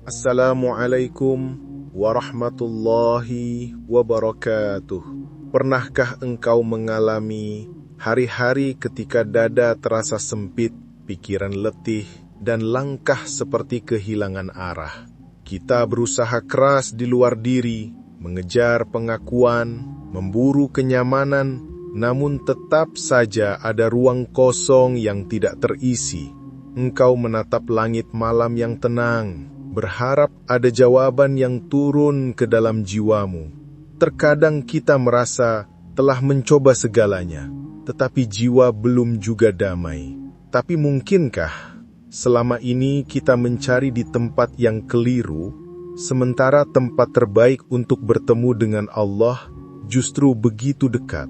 Assalamualaikum warahmatullahi wabarakatuh. Pernahkah engkau mengalami hari-hari ketika dada terasa sempit, pikiran letih, dan langkah seperti kehilangan arah? Kita berusaha keras di luar diri, mengejar pengakuan, memburu kenyamanan, namun tetap saja ada ruang kosong yang tidak terisi. Engkau menatap langit malam yang tenang, berharap ada jawaban yang turun ke dalam jiwamu. Terkadang kita merasa telah mencoba segalanya, tetapi jiwa belum juga damai. Tapi mungkinkah selama ini kita mencari di tempat yang keliru, sementara tempat terbaik untuk bertemu dengan Allah justru begitu dekat?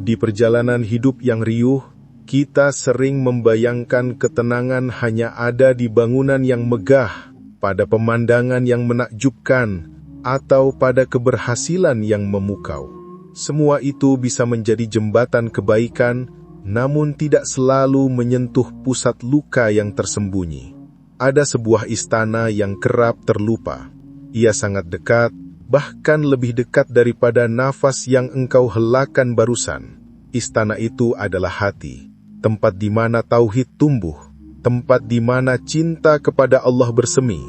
Di perjalanan hidup yang riuh, kita sering membayangkan ketenangan hanya ada di bangunan yang megah, pada pemandangan yang menakjubkan, atau pada keberhasilan yang memukau. Semua itu bisa menjadi jembatan kebaikan, namun tidak selalu menyentuh pusat luka yang tersembunyi. Ada sebuah istana yang kerap terlupa. Ia sangat dekat, bahkan lebih dekat daripada nafas yang engkau helakan barusan. Istana itu adalah hati, tempat di mana tauhid tumbuh, tempat di mana cinta kepada Allah bersemi,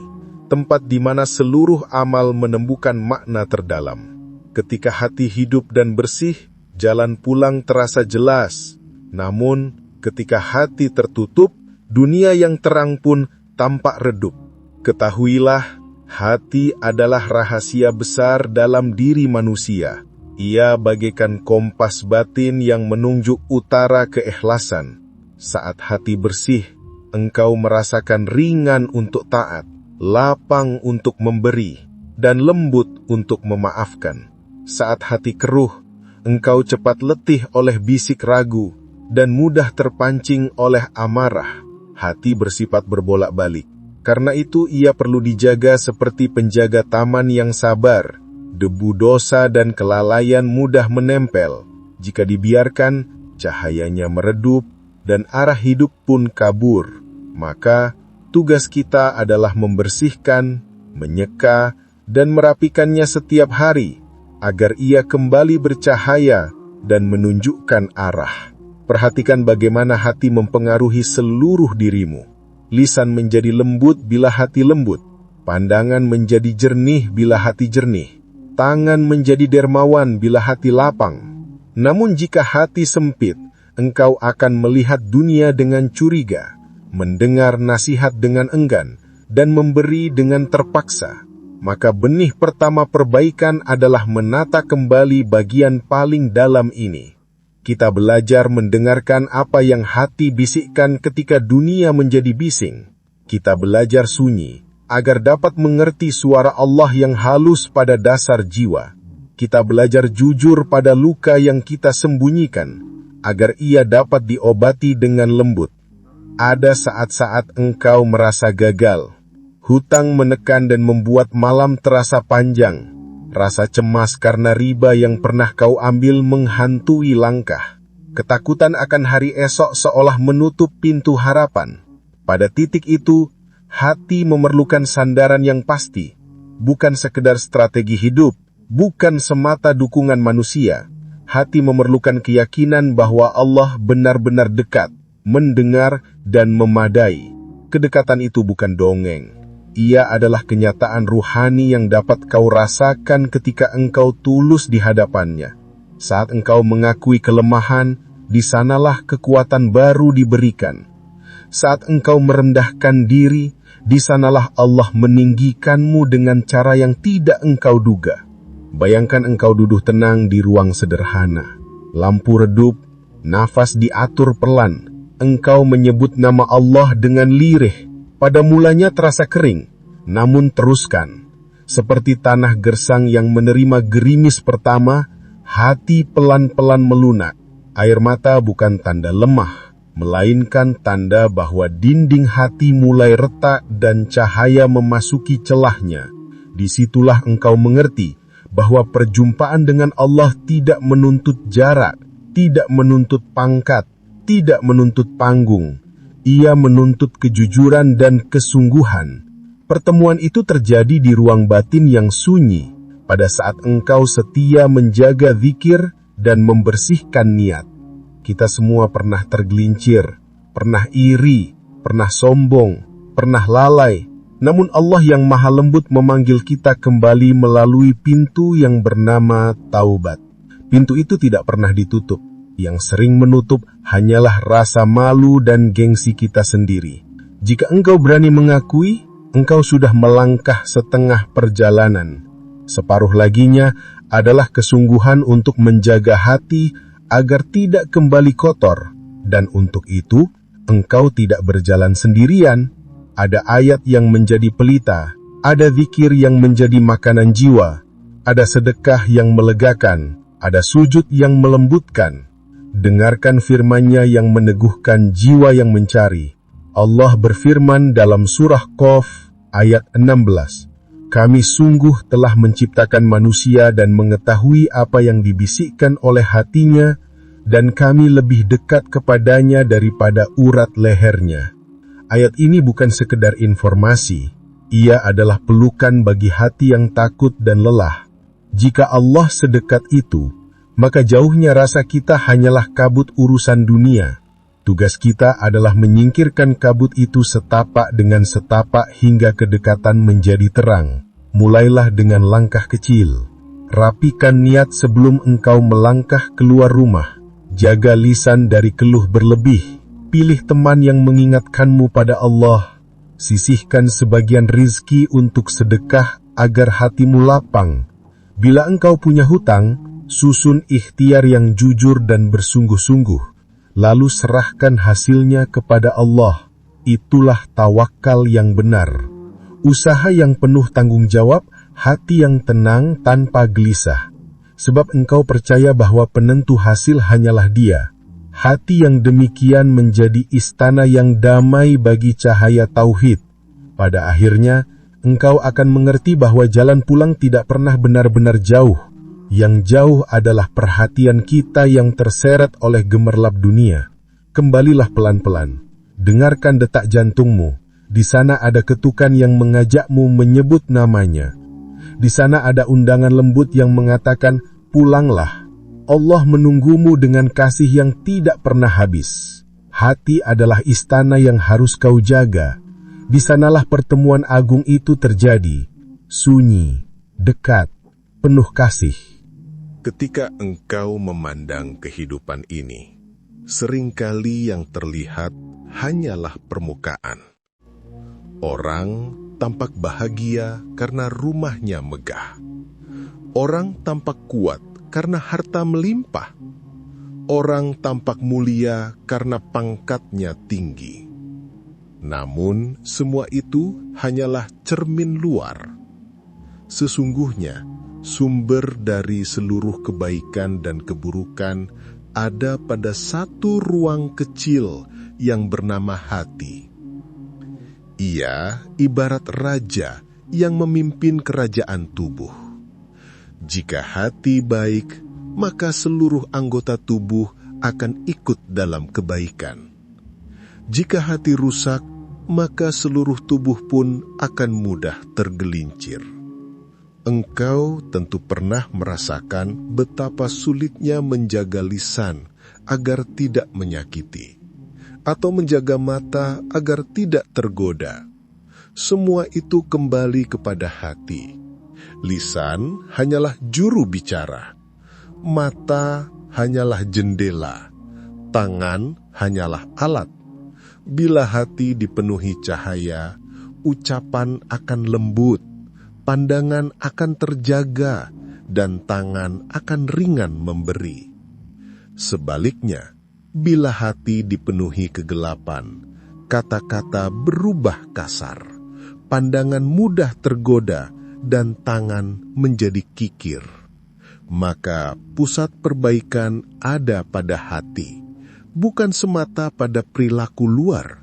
tempat di mana seluruh amal menemukan makna terdalam. Ketika hati hidup dan bersih, jalan pulang terasa jelas. Namun, ketika hati tertutup, dunia yang terang pun tampak redup. Ketahuilah, hati adalah rahasia besar dalam diri manusia. Ia bagaikan kompas batin yang menunjuk utara keikhlasan. Saat hati bersih, engkau merasakan ringan untuk taat, lapang untuk memberi, dan lembut untuk memaafkan. Saat hati keruh, engkau cepat letih oleh bisik ragu, dan mudah terpancing oleh amarah. Hati bersifat berbolak-balik. Karena itu ia perlu dijaga seperti penjaga taman yang sabar. Debu dosa dan kelalaian mudah menempel. Jika dibiarkan, cahayanya meredup, dan arah hidup pun kabur. Maka, tugas kita adalah membersihkan, menyeka, dan merapikannya setiap hari, agar ia kembali bercahaya dan menunjukkan arah. Perhatikan bagaimana hati mempengaruhi seluruh dirimu. Lisan menjadi lembut bila hati lembut. Pandangan menjadi jernih bila hati jernih. Tangan menjadi dermawan bila hati lapang. Namun jika hati sempit, engkau akan melihat dunia dengan curiga, mendengar nasihat dengan enggan, dan memberi dengan terpaksa. Maka benih pertama perbaikan adalah menata kembali bagian paling dalam ini. Kita belajar mendengarkan apa yang hati bisikkan ketika dunia menjadi bising. Kita belajar sunyi, agar dapat mengerti suara Allah yang halus pada dasar jiwa. Kita belajar jujur pada luka yang kita sembunyikan, agar ia dapat diobati dengan lembut. Ada saat-saat engkau merasa gagal. Hutang menekan dan membuat malam terasa panjang. Rasa cemas karena riba yang pernah kau ambil menghantui langkah. Ketakutan akan hari esok seolah menutup pintu harapan. Pada titik itu, hati memerlukan sandaran yang pasti. Bukan sekedar strategi hidup, bukan semata dukungan manusia. Hati memerlukan keyakinan bahwa Allah benar-benar dekat, mendengar, dan memadai. Kedekatan itu bukan dongeng. Ia adalah kenyataan ruhani yang dapat kau rasakan ketika engkau tulus di hadapannya. Saat engkau mengakui kelemahan, di sanalah kekuatan baru diberikan. Saat engkau merendahkan diri, di sanalah Allah meninggikanmu dengan cara yang tidak engkau duga. Bayangkan engkau duduk tenang di ruang sederhana. Lampu redup, nafas diatur pelan. Engkau menyebut nama Allah dengan lirih. Pada mulanya terasa kering, namun teruskan. Seperti tanah gersang yang menerima gerimis pertama, hati pelan-pelan melunak. Air mata bukan tanda lemah, melainkan tanda bahwa dinding hati mulai retak dan cahaya memasuki celahnya. Disitulah engkau mengerti bahwa perjumpaan dengan Allah tidak menuntut jarak, tidak menuntut pangkat, tidak menuntut panggung. Ia menuntut kejujuran dan kesungguhan. Pertemuan itu terjadi di ruang batin yang sunyi, pada saat engkau setia menjaga zikir dan membersihkan niat. Kita semua pernah tergelincir, pernah iri, pernah sombong, pernah lalai. Namun Allah yang Maha Lembut memanggil kita kembali melalui pintu yang bernama taubat. Pintu itu tidak pernah ditutup. Yang sering menutup hanyalah rasa malu dan gengsi kita sendiri. Jika engkau berani mengakui, engkau sudah melangkah setengah perjalanan. Separuh laginya adalah kesungguhan untuk menjaga hati agar tidak kembali kotor. Dan untuk itu, engkau tidak berjalan sendirian. Ada ayat yang menjadi pelita, ada zikir yang menjadi makanan jiwa, ada sedekah yang melegakan, ada sujud yang melembutkan. Dengarkan firman-Nya yang meneguhkan jiwa yang mencari. Allah berfirman dalam surah Qaf ayat 16, "Kami sungguh telah menciptakan manusia dan mengetahui apa yang dibisikkan oleh hatinya, dan kami lebih dekat kepadanya daripada urat lehernya." Ayat ini bukan sekedar informasi, ia adalah pelukan bagi hati yang takut dan lelah. Jika Allah sedekat itu, maka jauhnya rasa kita hanyalah kabut urusan dunia. Tugas kita adalah menyingkirkan kabut itu setapak dengan setapak hingga kedekatan menjadi terang. Mulailah dengan langkah kecil. Rapikan niat sebelum engkau melangkah keluar rumah. Jaga lisan dari keluh berlebih. Pilih teman yang mengingatkanmu pada Allah. Sisihkan sebagian rizki untuk sedekah agar hatimu lapang. Bila engkau punya hutang, susun ikhtiar yang jujur dan bersungguh-sungguh. Lalu serahkan hasilnya kepada Allah. Itulah tawakal yang benar. Usaha yang penuh tanggung jawab, hati yang tenang tanpa gelisah. Sebab engkau percaya bahwa penentu hasil hanyalah Dia. Hati yang demikian menjadi istana yang damai bagi cahaya tauhid. Pada akhirnya, engkau akan mengerti bahwa jalan pulang tidak pernah benar-benar jauh. Yang jauh adalah perhatian kita yang terseret oleh gemerlap dunia. Kembalilah pelan-pelan. Dengarkan detak jantungmu. Di sana ada ketukan yang mengajakmu menyebut namanya. Di sana ada undangan lembut yang mengatakan, pulanglah. Allah menunggumu dengan kasih yang tidak pernah habis. Hati adalah istana yang harus kau jaga. Di sanalah pertemuan agung itu terjadi. Sunyi, dekat, penuh kasih. Ketika engkau memandang kehidupan ini, seringkali yang terlihat hanyalah permukaan. Orang tampak bahagia karena rumahnya megah. Orang tampak kuat karena harta melimpah. Orang tampak mulia karena pangkatnya tinggi. Namun, semua itu hanyalah cermin luar. Sesungguhnya, sumber dari seluruh kebaikan dan keburukan ada pada satu ruang kecil yang bernama hati. Ia ibarat raja yang memimpin kerajaan tubuh. Jika hati baik, maka seluruh anggota tubuh akan ikut dalam kebaikan. Jika hati rusak, maka seluruh tubuh pun akan mudah tergelincir. Engkau tentu pernah merasakan betapa sulitnya menjaga lisan agar tidak menyakiti, atau menjaga mata agar tidak tergoda. Semua itu kembali kepada hati. Lisan hanyalah juru bicara, mata hanyalah jendela, tangan hanyalah alat. Bila hati dipenuhi cahaya, ucapan akan lembut, pandangan akan terjaga, dan tangan akan ringan memberi. Sebaliknya, bila hati dipenuhi kegelapan, kata-kata berubah kasar, pandangan mudah tergoda, dan tangan menjadi kikir. Maka pusat perbaikan ada pada hati, bukan semata pada perilaku luar,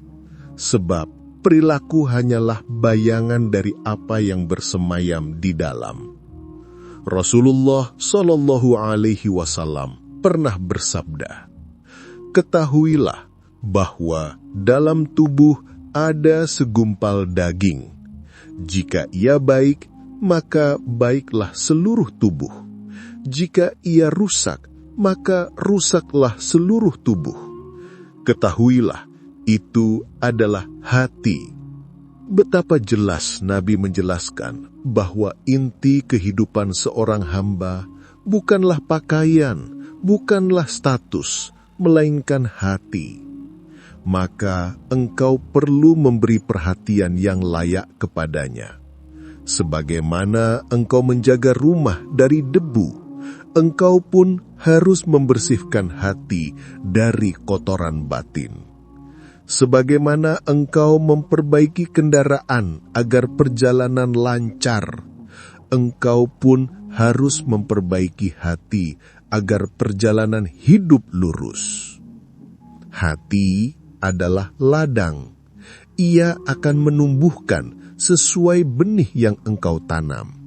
sebab perilaku hanyalah bayangan dari apa yang bersemayam di dalam. Rasulullah Shallallahu Alaihi Wasallam pernah bersabda, "Ketahuilah bahwa dalam tubuh ada segumpal daging. Jika ia baik, maka baiklah seluruh tubuh. Jika ia rusak, maka rusaklah seluruh tubuh. Ketahuilah, itu adalah hati. Betapa jelas Nabi menjelaskan bahwa inti kehidupan seorang hamba bukanlah pakaian, bukanlah status, melainkan hati. Maka engkau perlu memberi perhatian yang layak kepadanya. Sebagaimana engkau menjaga rumah dari debu, engkau pun harus membersihkan hati dari kotoran batin. Sebagaimana engkau memperbaiki kendaraan agar perjalanan lancar, engkau pun harus memperbaiki hati agar perjalanan hidup lurus. Hati adalah ladang. Ia akan menumbuhkan sesuai benih yang engkau tanam.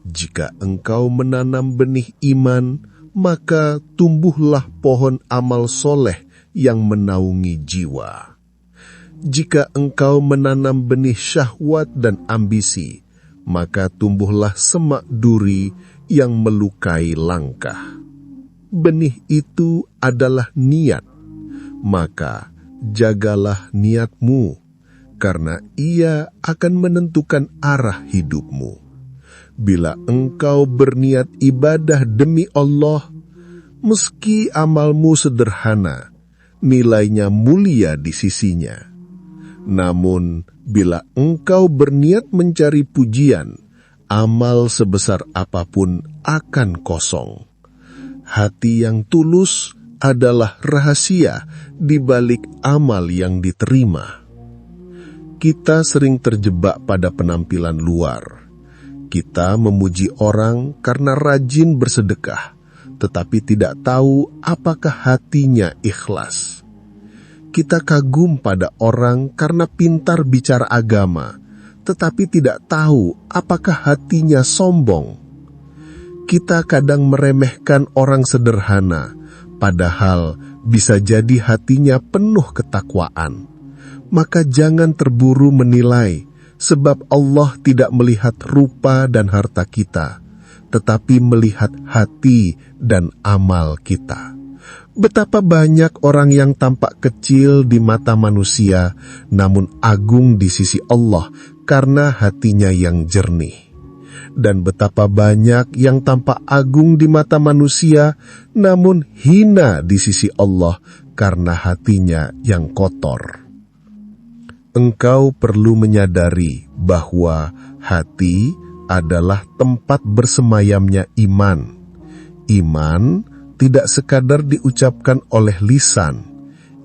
Jika engkau menanam benih iman, maka tumbuhlah pohon amal soleh yang menaungi jiwa. Jika engkau menanam benih syahwat dan ambisi, maka tumbuhlah semak duri yang melukai langkah. Benih itu adalah niat, maka jagalah niatmu, karena ia akan menentukan arah hidupmu. Bila engkau berniat ibadah demi Allah, meski amalmu sederhana, nilainya mulia di sisinya. Namun, bila engkau berniat mencari pujian, amal sebesar apapun akan kosong. Hati yang tulus adalah rahasia di balik amal yang diterima. Kita sering terjebak pada penampilan luar. Kita memuji orang karena rajin bersedekah, tetapi tidak tahu apakah hatinya ikhlas. Kita kagum pada orang karena pintar bicara agama, tetapi tidak tahu apakah hatinya sombong. Kita kadang meremehkan orang sederhana, padahal bisa jadi hatinya penuh ketakwaan. Maka jangan terburu menilai, sebab Allah tidak melihat rupa dan harta kita, tetapi melihat hati dan amal kita. Betapa banyak orang yang tampak kecil di mata manusia, namun agung di sisi Allah karena hatinya yang jernih. Dan betapa banyak yang tampak agung di mata manusia, namun hina di sisi Allah karena hatinya yang kotor. Engkau perlu menyadari bahwa hati adalah tempat bersemayamnya iman. Iman tidak sekadar diucapkan oleh lisan,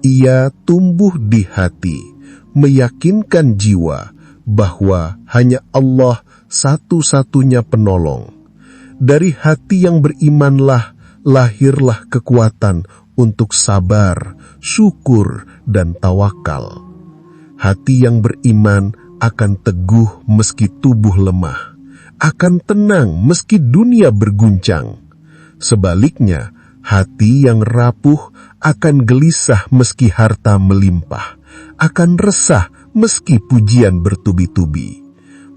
ia tumbuh di hati, meyakinkan jiwa bahwa hanya Allah satu-satunya penolong. Dari hati yang berimanlah lahirlah kekuatan untuk sabar, syukur, dan tawakal. Hati yang beriman akan teguh meski tubuh lemah, akan tenang meski dunia berguncang. Sebaliknya, hati yang rapuh akan gelisah meski harta melimpah, akan resah meski pujian bertubi-tubi.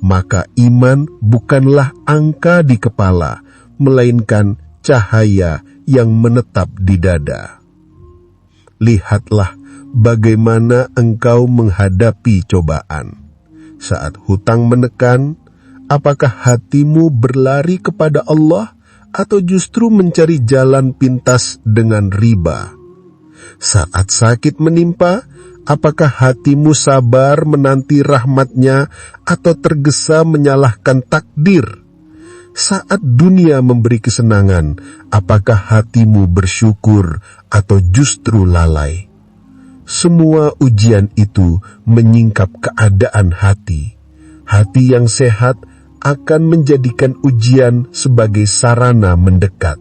Maka iman bukanlah angka di kepala, melainkan cahaya yang menetap di dada. Lihatlah bagaimana engkau menghadapi cobaan. Saat hutang menekan, apakah hatimu berlari kepada Allah atau justru mencari jalan pintas dengan riba? Saat sakit menimpa, apakah hatimu sabar menanti rahmat-Nya atau tergesa menyalahkan takdir? Saat dunia memberi kesenangan, apakah hatimu bersyukur atau justru lalai? Semua ujian itu menyingkap keadaan hati. Hati yang sehat akan menjadikan ujian sebagai sarana mendekat.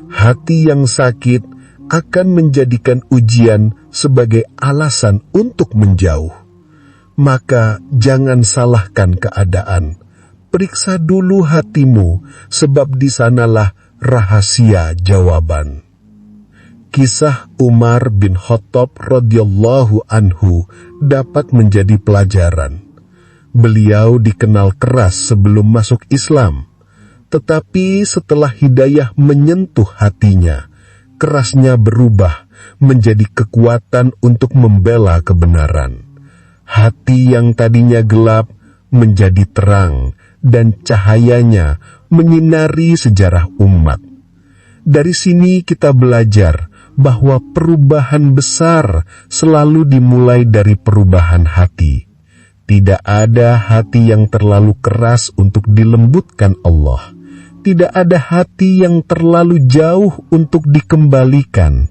Hati yang sakit akan menjadikan ujian sebagai alasan untuk menjauh. Maka jangan salahkan keadaan. Periksa dulu hatimu, sebab di sanalah rahasia jawaban. Kisah Umar bin Khattab radhiyallahu anhu dapat menjadi pelajaran. Beliau dikenal keras sebelum masuk Islam, tetapi setelah hidayah menyentuh hatinya, kerasnya berubah menjadi kekuatan untuk membela kebenaran. Hati yang tadinya gelap menjadi terang, dan cahayanya menyinari sejarah umat. Dari sini kita belajar bahwa perubahan besar selalu dimulai dari perubahan hati. Tidak ada hati yang terlalu keras untuk dilembutkan Allah. Tidak ada hati yang terlalu jauh untuk dikembalikan.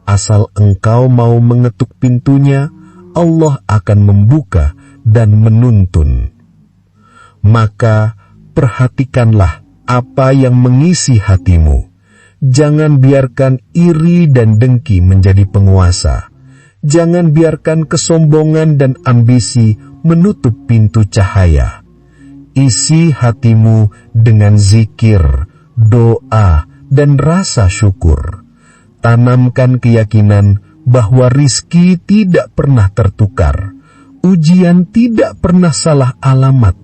Asal engkau mau mengetuk pintunya, Allah akan membuka dan menuntun. Maka perhatikanlah apa yang mengisi hatimu. Jangan biarkan iri dan dengki menjadi penguasa. Jangan biarkan kesombongan dan ambisi menutup pintu cahaya. Isi hatimu dengan zikir, doa, dan rasa syukur. Tanamkan keyakinan bahwa rizki tidak pernah tertukar, ujian tidak pernah salah alamat,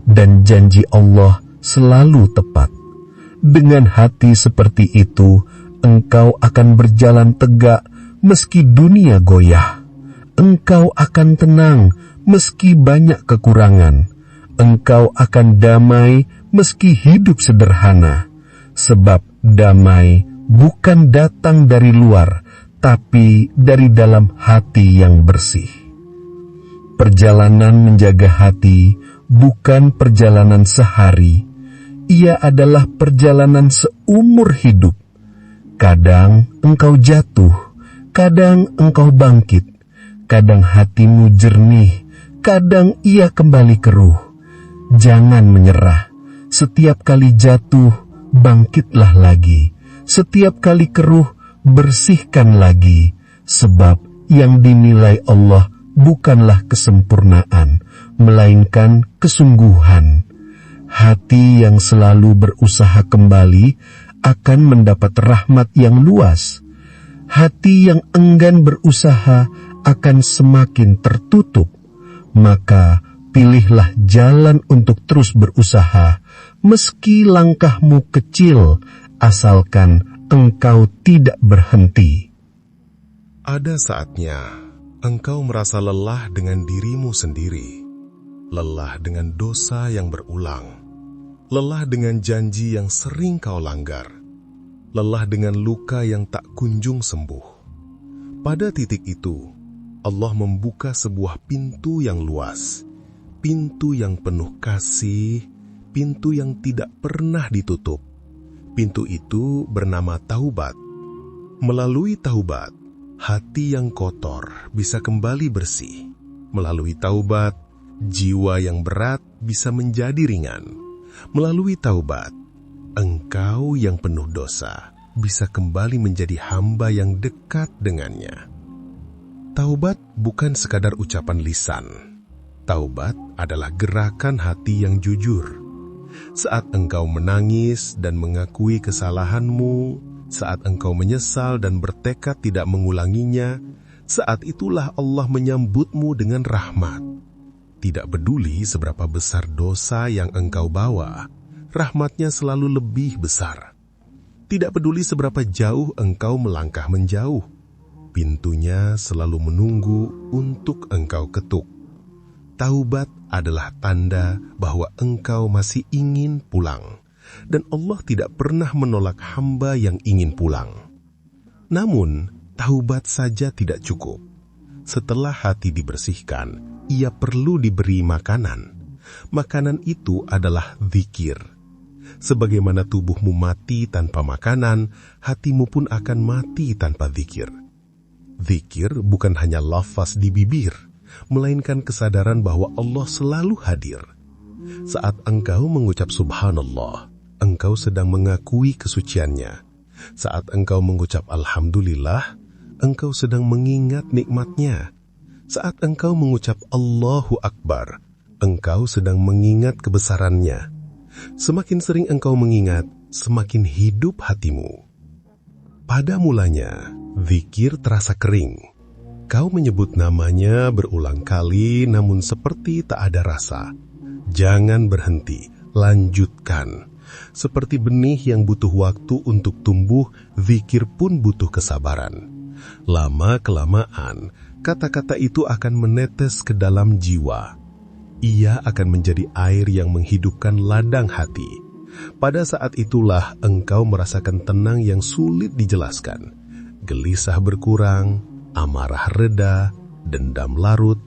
dan janji Allah selalu tepat. Dengan hati seperti itu, engkau akan berjalan tegak meski dunia goyah. Engkau akan tenang meski banyak kekurangan. Engkau akan damai meski hidup sederhana. Sebab damai bukan datang dari luar, tapi dari dalam hati yang bersih. Perjalanan menjaga hati bukan perjalanan sehari. Ia adalah perjalanan seumur hidup. Kadang engkau jatuh, kadang engkau bangkit, kadang hatimu jernih, kadang ia kembali keruh. Jangan menyerah. Setiap kali jatuh, bangkitlah lagi. Setiap kali keruh, bersihkan lagi. Sebab yang dinilai Allah bukanlah kesempurnaan, melainkan kesungguhan. Hati yang selalu berusaha kembali akan mendapat rahmat yang luas. Hati yang enggan berusaha akan semakin tertutup. Maka pilihlah jalan untuk terus berusaha, meski langkahmu kecil, asalkan engkau tidak berhenti. Ada saatnya engkau merasa lelah dengan dirimu sendiri, lelah dengan dosa yang berulang, lelah dengan janji yang sering kau langgar, lelah dengan luka yang tak kunjung sembuh. Pada titik itu, Allah membuka sebuah pintu yang luas, pintu yang penuh kasih, pintu yang tidak pernah ditutup. Pintu itu bernama taubat. Melalui taubat, hati yang kotor bisa kembali bersih. Melalui taubat, jiwa yang berat bisa menjadi ringan. Melalui taubat, engkau yang penuh dosa bisa kembali menjadi hamba yang dekat dengannya. Taubat bukan sekadar ucapan lisan. Taubat adalah gerakan hati yang jujur. Saat engkau menangis dan mengakui kesalahanmu, saat engkau menyesal dan bertekad tidak mengulanginya, saat itulah Allah menyambutmu dengan rahmat. Tidak peduli seberapa besar dosa yang engkau bawa, rahmatnya selalu lebih besar. Tidak peduli seberapa jauh engkau melangkah menjauh, pintunya selalu menunggu untuk engkau ketuk. Taubat adalah tanda bahwa engkau masih ingin pulang, dan Allah tidak pernah menolak hamba yang ingin pulang. Namun, taubat saja tidak cukup. Setelah hati dibersihkan, ia perlu diberi makanan. Makanan itu adalah zikir. Sebagaimana tubuhmu mati tanpa makanan, hatimu pun akan mati tanpa zikir. Zikir bukan hanya lafaz di bibir, melainkan kesadaran bahwa Allah selalu hadir. Saat engkau mengucap subhanallah, engkau sedang mengakui kesuciannya. Saat engkau mengucap alhamdulillah, engkau sedang mengingat nikmatnya. Saat engkau mengucap Allahu Akbar, engkau sedang mengingat kebesarannya. Semakin sering engkau mengingat, semakin hidup hatimu. Pada mulanya, zikir terasa kering. Kau menyebut namanya berulang kali namun seperti tak ada rasa. Jangan berhenti, lanjutkan. Seperti benih yang butuh waktu untuk tumbuh, zikir pun butuh kesabaran. Lama-kelamaan, kata-kata itu akan menetes ke dalam jiwa. Ia akan menjadi air yang menghidupkan ladang hati. Pada saat itulah engkau merasakan tenang yang sulit dijelaskan. Gelisah berkurang, amarah reda, dendam larut,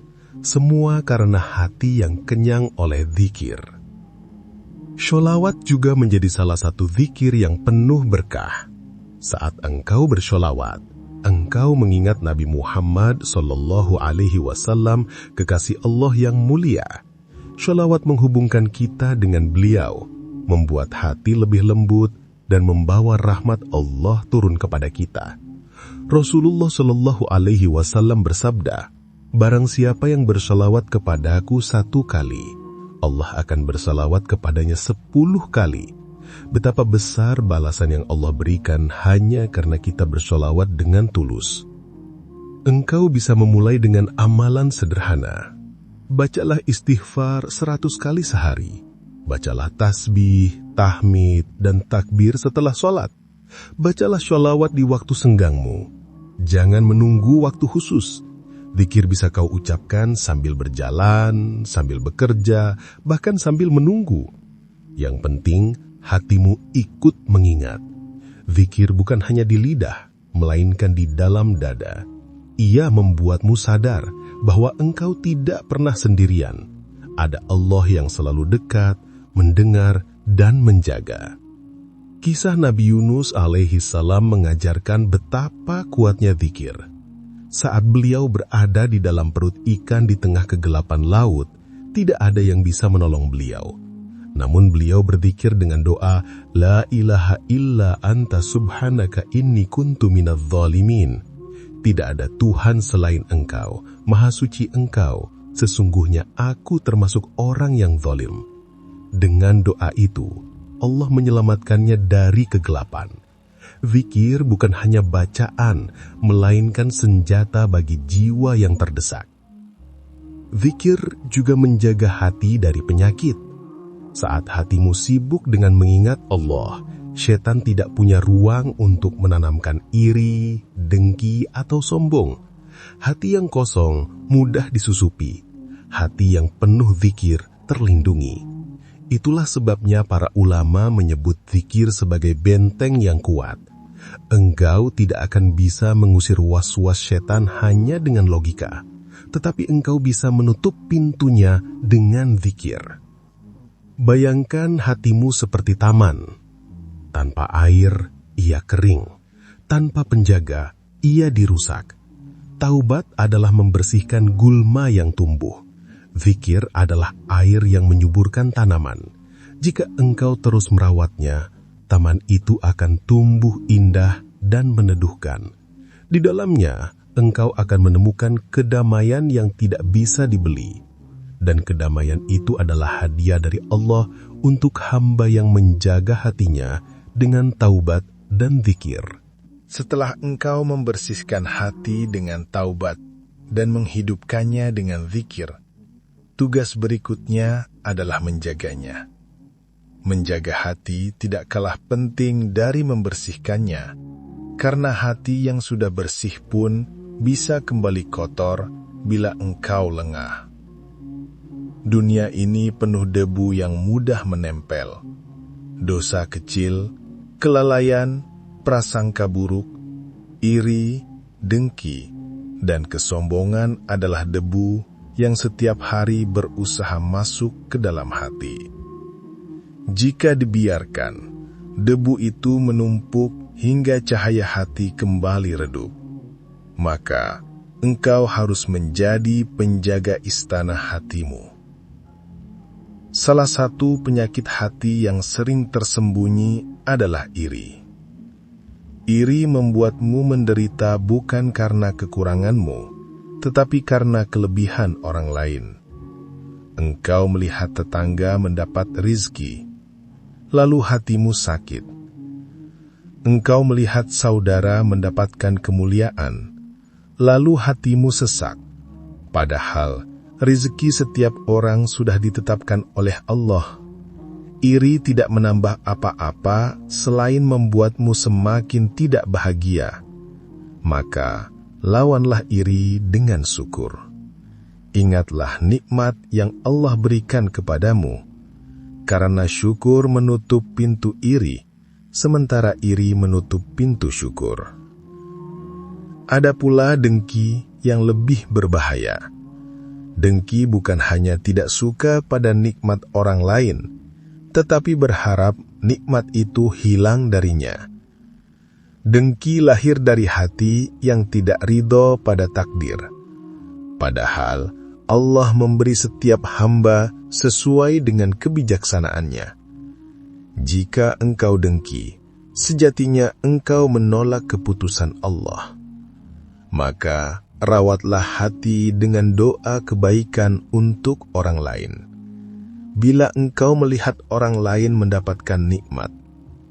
semua karena hati yang kenyang oleh zikir. Sholawat juga menjadi salah satu zikir yang penuh berkah. Saat engkau bersholawat, engkau mengingat Nabi Muhammad SAW, kekasih Allah yang mulia. Sholawat menghubungkan kita dengan beliau, membuat hati lebih lembut dan membawa rahmat Allah turun kepada kita. Rasulullah SAW bersabda, barang siapa yang bersalawat kepadaku 1 kali, Allah akan bersalawat kepadanya 10 kali. Betapa besar balasan yang Allah berikan hanya karena kita bersalawat dengan tulus. Engkau bisa memulai dengan amalan sederhana. Bacalah istighfar 100 kali sehari. Bacalah tasbih, tahmid, dan takbir setelah sholat. Bacalah sholawat di waktu senggangmu. Jangan menunggu waktu khusus. Zikir bisa kau ucapkan sambil berjalan, sambil bekerja, bahkan sambil menunggu. Yang penting, hatimu ikut mengingat. Zikir bukan hanya di lidah, melainkan di dalam dada. Ia membuatmu sadar bahwa engkau tidak pernah sendirian. Ada Allah yang selalu dekat, mendengar, dan menjaga. Kisah Nabi Yunus alaihissalam mengajarkan betapa kuatnya zikir. Saat beliau berada di dalam perut ikan di tengah kegelapan laut, tidak ada yang bisa menolong beliau. Namun beliau berzikir dengan doa, La ilaha illa anta subhanaka inni kuntu minadz zalimin. Tidak ada Tuhan selain engkau, maha suci engkau, sesungguhnya aku termasuk orang yang zalim. Dengan doa itu, Allah menyelamatkannya dari kegelapan. Zikir bukan hanya bacaan, melainkan senjata bagi jiwa yang terdesak. Zikir juga menjaga hati dari penyakit. Saat hatimu sibuk dengan mengingat Allah, setan tidak punya ruang untuk menanamkan iri, dengki, atau sombong. Hati yang kosong mudah disusupi. Hati yang penuh zikir terlindungi. Itulah sebabnya para ulama menyebut zikir sebagai benteng yang kuat. Engkau tidak akan bisa mengusir was-was setan hanya dengan logika, tetapi engkau bisa menutup pintunya dengan zikir. Bayangkan hatimu seperti taman. Tanpa air, ia kering. Tanpa penjaga, ia dirusak. Taubat adalah membersihkan gulma yang tumbuh. Zikir adalah air yang menyuburkan tanaman. Jika engkau terus merawatnya, taman itu akan tumbuh indah dan meneduhkan. Di dalamnya, engkau akan menemukan kedamaian yang tidak bisa dibeli. Dan kedamaian itu adalah hadiah dari Allah untuk hamba yang menjaga hatinya dengan taubat dan zikir. Setelah engkau membersihkan hati dengan taubat dan menghidupkannya dengan zikir, tugas berikutnya adalah menjaganya. Menjaga hati tidak kalah penting dari membersihkannya, karena hati yang sudah bersih pun bisa kembali kotor bila engkau lengah. Dunia ini penuh debu yang mudah menempel. Dosa kecil, kelalaian, prasangka buruk, iri, dengki, dan kesombongan adalah debu yang setiap hari berusaha masuk ke dalam hati. Jika dibiarkan, debu itu menumpuk hingga cahaya hati kembali redup. Maka, engkau harus menjadi penjaga istana hatimu. Salah satu penyakit hati yang sering tersembunyi adalah iri. Iri membuatmu menderita bukan karena kekuranganmu, tetapi karena kelebihan orang lain. Engkau melihat tetangga mendapat rizki, lalu hatimu sakit. Engkau melihat saudara mendapatkan kemuliaan, lalu hatimu sesak. Padahal rezeki setiap orang sudah ditetapkan oleh Allah. Iri tidak menambah apa-apa selain membuatmu semakin tidak bahagia. Maka, lawanlah iri dengan syukur. Ingatlah nikmat yang Allah berikan kepadamu, karena syukur menutup pintu iri, sementara iri menutup pintu syukur. Ada pula dengki yang lebih berbahaya. Dengki bukan hanya tidak suka pada nikmat orang lain, tetapi berharap nikmat itu hilang darinya. Dengki lahir dari hati yang tidak ridho pada takdir. Padahal Allah memberi setiap hamba sesuai dengan kebijaksanaannya. Jika engkau dengki, sejatinya engkau menolak keputusan Allah. Maka rawatlah hati dengan doa kebaikan untuk orang lain. Bila engkau melihat orang lain mendapatkan nikmat,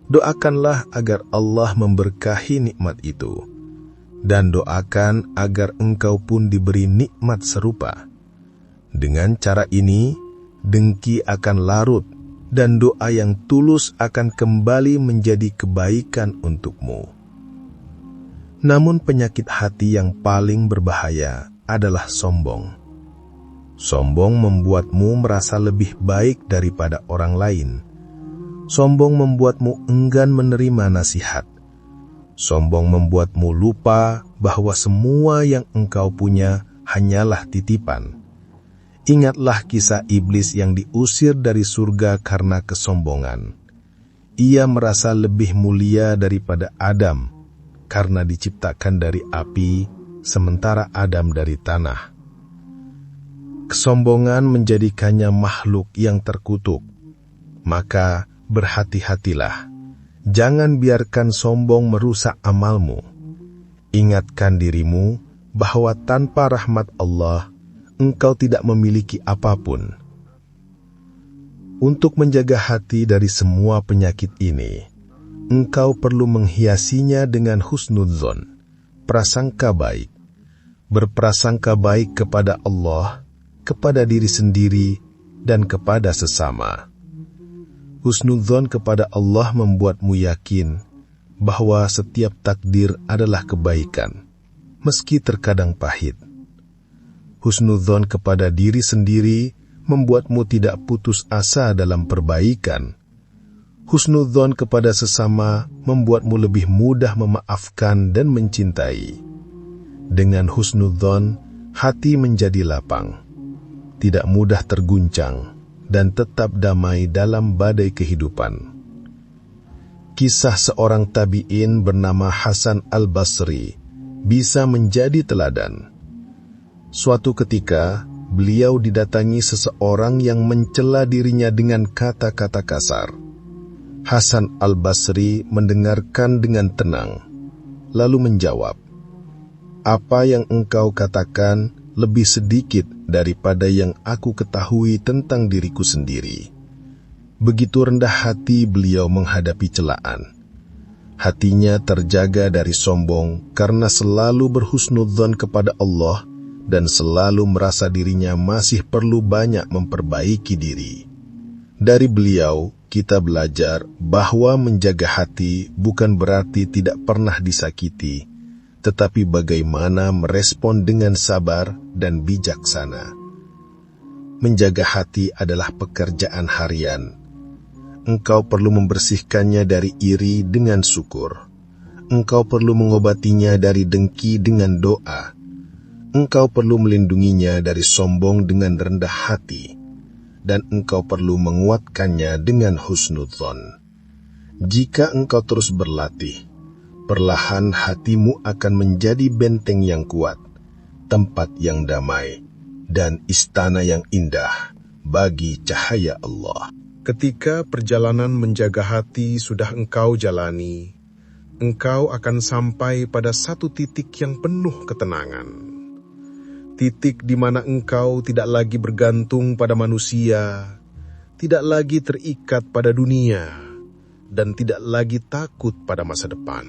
doakanlah agar Allah memberkahi nikmat itu, dan doakan agar engkau pun diberi nikmat serupa. Dengan cara ini, dengki akan larut, dan doa yang tulus akan kembali menjadi kebaikan untukmu. Namun penyakit hati yang paling berbahaya adalah sombong. Sombong membuatmu merasa lebih baik daripada orang lain. Sombong membuatmu enggan menerima nasihat. Sombong membuatmu lupa bahwa semua yang engkau punya hanyalah titipan. Ingatlah kisah iblis yang diusir dari surga karena kesombongan. Ia merasa lebih mulia daripada Adam, karena diciptakan dari api, sementara Adam dari tanah. Kesombongan menjadikannya makhluk yang terkutuk. Maka berhati-hatilah. Jangan biarkan sombong merusak amalmu. Ingatkan dirimu bahwa tanpa rahmat Allah, engkau tidak memiliki apapun. Untuk menjaga hati dari semua penyakit ini, engkau perlu menghiasinya dengan husnudzon, prasangka baik. Berprasangka baik kepada Allah, kepada diri sendiri, dan kepada sesama. Husnudzon kepada Allah membuatmu yakin bahwa setiap takdir adalah kebaikan, meski terkadang pahit. Husnudzon kepada diri sendiri membuatmu tidak putus asa dalam perbaikan. Husnudzon kepada sesama membuatmu lebih mudah memaafkan dan mencintai. Dengan husnudzon, hati menjadi lapang, tidak mudah terguncang, dan tetap damai dalam badai kehidupan. Kisah seorang tabi'in bernama Hasan al-Basri bisa menjadi teladan. Suatu ketika, beliau didatangi seseorang yang mencela dirinya dengan kata-kata kasar. Hasan al-Basri mendengarkan dengan tenang, lalu menjawab, "Apa yang engkau katakan lebih sedikit daripada yang aku ketahui tentang diriku sendiri." Begitu rendah hati beliau menghadapi celaan. Hatinya terjaga dari sombong karena selalu berhusnudzon kepada Allah dan selalu merasa dirinya masih perlu banyak memperbaiki diri. Dari beliau, kita belajar bahwa menjaga hati bukan berarti tidak pernah disakiti, tetapi bagaimana merespon dengan sabar dan bijaksana. Menjaga hati adalah pekerjaan harian. Engkau perlu membersihkannya dari iri dengan syukur. Engkau perlu mengobatinya dari dengki dengan doa. Engkau perlu melindunginya dari sombong dengan rendah hati. Dan engkau perlu menguatkannya dengan husnudzon. Jika engkau terus berlatih, perlahan hatimu akan menjadi benteng yang kuat, tempat yang damai, dan istana yang indah bagi cahaya Allah. Ketika perjalanan menjaga hati sudah engkau jalani, engkau akan sampai pada satu titik yang penuh ketenangan. Titik di mana engkau tidak lagi bergantung pada manusia, tidak lagi terikat pada dunia, dan tidak lagi takut pada masa depan.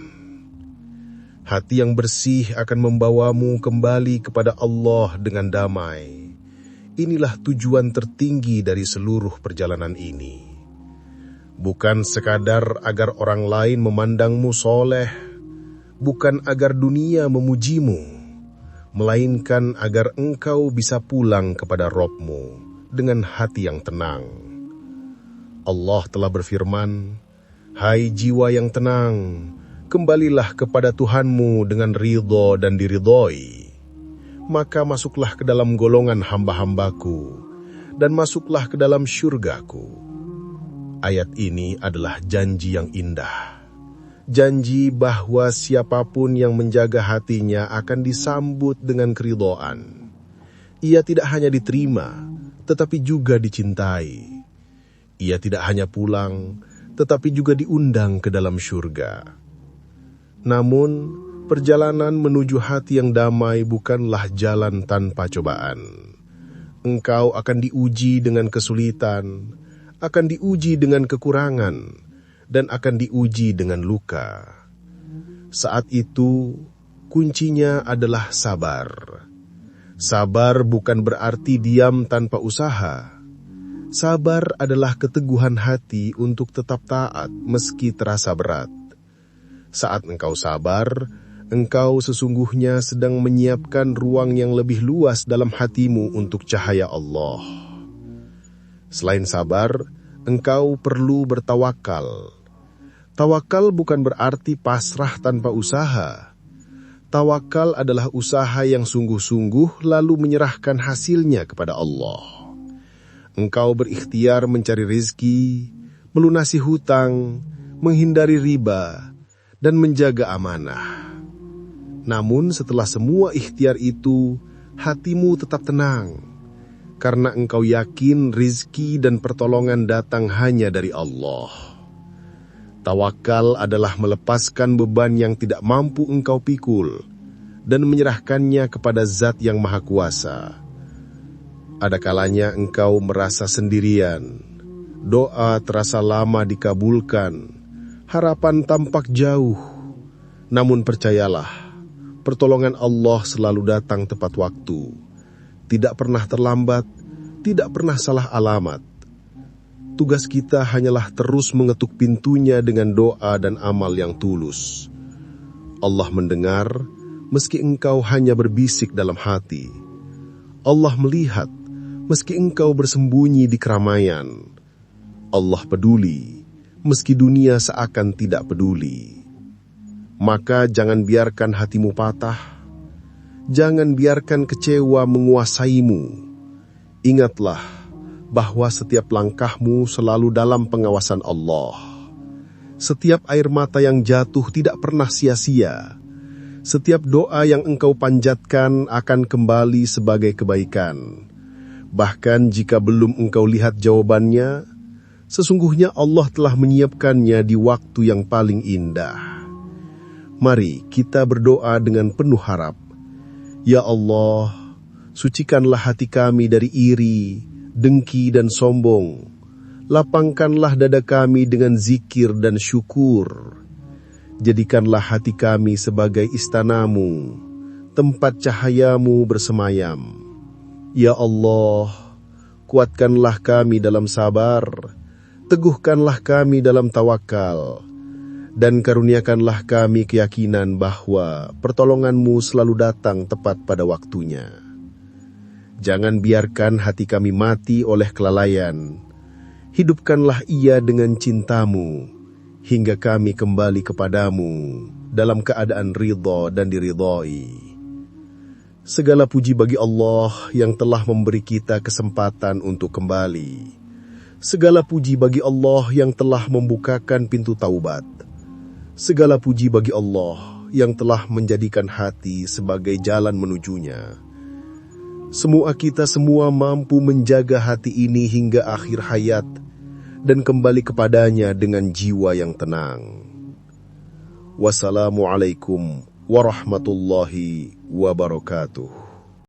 Hati yang bersih akan membawamu kembali kepada Allah dengan damai. Inilah tujuan tertinggi dari seluruh perjalanan ini. Bukan sekadar agar orang lain memandangmu soleh, bukan agar dunia memujimu, melainkan agar engkau bisa pulang kepada Rabb-Mu dengan hati yang tenang. Allah telah berfirman, "Hai jiwa yang tenang, kembalilah kepada Tuhanmu dengan ridho dan diridhoi. Maka masuklah ke dalam golongan hamba-hambaku, dan masuklah ke dalam syurgaku." Ayat ini adalah janji yang indah. Janji bahwa siapapun yang menjaga hatinya akan disambut dengan keridhaan. Ia tidak hanya diterima, tetapi juga dicintai. Ia tidak hanya pulang, tetapi juga diundang ke dalam syurga. Namun, perjalanan menuju hati yang damai bukanlah jalan tanpa cobaan. Engkau akan diuji dengan kesulitan, akan diuji dengan kekurangan, dan akan diuji dengan luka. Saat itu, kuncinya adalah sabar. Sabar bukan berarti diam tanpa usaha. Sabar adalah keteguhan hati untuk tetap taat meski terasa berat. Saat engkau sabar, engkau sesungguhnya sedang menyiapkan ruang yang lebih luas dalam hatimu untuk cahaya Allah. Selain sabar, engkau perlu bertawakal. Tawakal bukan berarti pasrah tanpa usaha. Tawakal adalah usaha yang sungguh-sungguh lalu menyerahkan hasilnya kepada Allah. Engkau berikhtiar mencari rizki, melunasi hutang, menghindari riba, dan menjaga amanah. Namun setelah semua ikhtiar itu, hatimu tetap tenang, karena engkau yakin rizki dan pertolongan datang hanya dari Allah. Tawakal adalah melepaskan beban yang tidak mampu engkau pikul, dan menyerahkannya kepada Zat yang Maha Kuasa. Ada kalanya engkau merasa sendirian, doa terasa lama dikabulkan, harapan tampak jauh. Namun percayalah, pertolongan Allah selalu datang tepat waktu. Tidak pernah terlambat, tidak pernah salah alamat. Tugas kita hanyalah terus mengetuk pintunya dengan doa dan amal yang tulus. Allah mendengar, meski engkau hanya berbisik dalam hati. Allah melihat, meski engkau bersembunyi di keramaian. Allah peduli, meski dunia seakan tidak peduli. Maka jangan biarkan hatimu patah. Jangan biarkan kecewa menguasaimu. Ingatlah bahwa setiap langkahmu selalu dalam pengawasan Allah. Setiap air mata yang jatuh tidak pernah sia-sia. Setiap doa yang engkau panjatkan akan kembali sebagai kebaikan. Bahkan jika belum engkau lihat jawabannya, sesungguhnya Allah telah menyiapkannya di waktu yang paling indah. Mari kita berdoa dengan penuh harap. Ya Allah, sucikanlah hati kami dari iri, dengki dan sombong. Lapangkanlah dada kami dengan zikir dan syukur. Jadikanlah hati kami sebagai istanamu, tempat cahayamu bersemayam. Ya Allah, kuatkanlah kami dalam sabar, teguhkanlah kami dalam tawakal, dan karuniakanlah kami keyakinan bahwa pertolongan-Mu selalu datang tepat pada waktunya. Jangan biarkan hati kami mati oleh kelalaian. Hidupkanlah ia dengan cinta-Mu, hingga kami kembali kepadamu dalam keadaan ridha dan diridhai. Segala puji bagi Allah yang telah memberi kita kesempatan untuk kembali. Segala puji bagi Allah yang telah membukakan pintu taubat. Segala puji bagi Allah yang telah menjadikan hati sebagai jalan menujunya. Semua kita semua mampu menjaga hati ini hingga akhir hayat dan kembali kepadanya dengan jiwa yang tenang. Wassalamualaikum warahmatullahi wabarakatuh.